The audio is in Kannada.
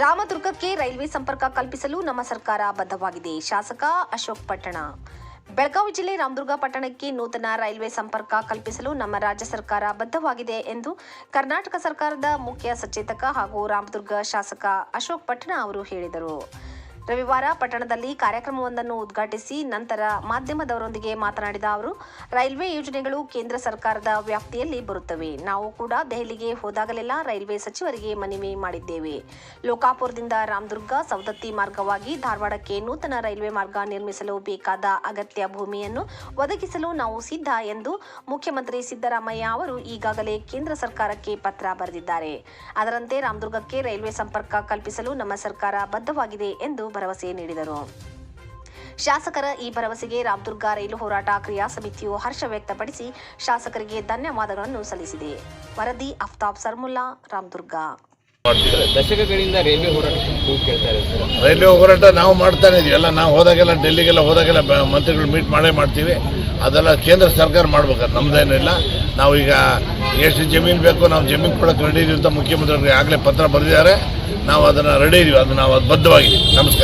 ರಾಮದುರ್ಗಕ್ಕೆ ರೈಲ್ವೆ ಸಂಪರ್ಕ ಕಲ್ಪಿಸಲು ನಮ್ಮ ಸರ್ಕಾರ ಬದ್ಧವಾಗಿದೆ. ಶಾಸಕ ಅಶೋಕ್ ಪಟ್ಟಣ. ಬೆಳಗಾವಿ ಜಿಲ್ಲೆ ರಾಮದುರ್ಗ ಪಟ್ಟಣಕ್ಕೆ ನೂತನ ರೈಲ್ವೆ ಸಂಪರ್ಕ ಕಲ್ಪಿಸಲು ನಮ್ಮ ರಾಜ್ಯ ಸರ್ಕಾರ ಬದ್ಧವಾಗಿದೆ ಎಂದು ಕರ್ನಾಟಕ ಸರ್ಕಾರದ ಮುಖ್ಯ ಸಚೇತಕ ಹಾಗೂ ರಾಮದುರ್ಗ ಶಾಸಕ ಅಶೋಕ್ ಪಟ್ಟಣ ಅವರು ಹೇಳಿದರು. ರವಿವಾರ ಪಟ್ಟಣದಲ್ಲಿ ಕಾರ್ಯಕ್ರಮವೊಂದನ್ನು ಉದ್ಘಾಟಿಸಿ ನಂತರ ಮಾಧ್ಯಮದವರೊಂದಿಗೆ ಮಾತನಾಡಿದ ಅವರು, ರೈಲ್ವೆ ಯೋಜನೆಗಳು ಕೇಂದ್ರ ಸರ್ಕಾರದ ವ್ಯಾಪ್ತಿಯಲ್ಲಿ ಬರುತ್ತವೆ. ನಾವು ಕೂಡ ದೆಹಲಿಗೆ ಹೋದಾಗಲೆಲ್ಲ ರೈಲ್ವೆ ಸಚಿವರಿಗೆ ಮನವಿ ಮಾಡಿದ್ದೇವೆ. ಲೋಕಾಪುರದಿಂದ ರಾಮದುರ್ಗ ಸವದತ್ತಿ ಮಾರ್ಗವಾಗಿ ಧಾರವಾಡಕ್ಕೆ ನೂತನ ರೈಲ್ವೆ ಮಾರ್ಗ ನಿರ್ಮಿಸಲು ಬೇಕಾದ ಅಗತ್ಯ ಭೂಮಿಯನ್ನು ಒದಗಿಸಲು ನಾವು ಸಿದ್ಧ ಎಂದು ಮುಖ್ಯಮಂತ್ರಿ ಸಿದ್ದರಾಮಯ್ಯ ಅವರು ಈಗಾಗಲೇ ಕೇಂದ್ರ ಸರ್ಕಾರಕ್ಕೆ ಪತ್ರ ಬರೆದಿದ್ದಾರೆ. ಅದರಂತೆ ರಾಮದುರ್ಗಕ್ಕೆ ರೈಲ್ವೆ ಸಂಪರ್ಕ ಕಲ್ಪಿಸಲು ನಮ್ಮ ಸರ್ಕಾರ ಬದ್ಧವಾಗಿದೆ ಎಂದು ಭರವಸೆ ನೀಡಿದರು. ಶಾಸಕರ ಈ ಭರವಸೆಗೆ ರಾಮದುರ್ಗ ರೈಲು ಹೋರಾಟ ಕ್ರಿಯಾ ಸಮಿತಿಯು ಹರ್ಷ ವ್ಯಕ್ತಪಡಿಸಿ ಶಾಸಕರಿಗೆ ಧನ್ಯವಾದಗಳನ್ನು ಸಲ್ಲಿಸಿದೆ. ವರದಿ ಅಫ್ತಾಬ್ ಸರ್ಮುಲ್ಲಾ, ರಾಮದುರ್ಗ. ದಶಕಗಳಿಂದ ರೈಲ್ವೆ ಹೋರಾಟ ರೈಲ್ವೆ ಹೋರಾಟ ನಾವು ಮಾಡ್ತಾನೆ ಇದೀವಿ. ಎಲ್ಲ ನಾವು ಹೋದಾಗೆಲ್ಲ ಡೆಲ್ಲಿಗೆಲ್ಲ ಹೋದಾಗೆಲ್ಲ ಮಂತ್ರಿಗಳು ಮೀಟ್ ಮಾಡ್ತೀವಿ. ಅದೆಲ್ಲ ಕೇಂದ್ರ ಸರ್ಕಾರ ಮಾಡ್ಬೇಕಾದ್ರೆ ನಮ್ದೇನಿಲ್ಲ. ನಾವೀಗ ಎಷ್ಟು ಜಮೀನು ಬೇಕು ನಾವು ಜಮೀನು ಕೊಡೋಕೆ ರೆಡಿ ಇದೀವಿ ಅಂತ ಮುಖ್ಯಮಂತ್ರಿಗಳಿಗೆ ಆಗಲೇ ಪತ್ರ ಬರೆದಿದ್ದಾರೆ. ನಾವು ಅದನ್ನು ರೆಡಿ ಇದೀವಿ. ಅದು ನಾವು ಬದ್ಧವಾಗಿದ್ದೀವಿ. ನಮಸ್ಕಾರ.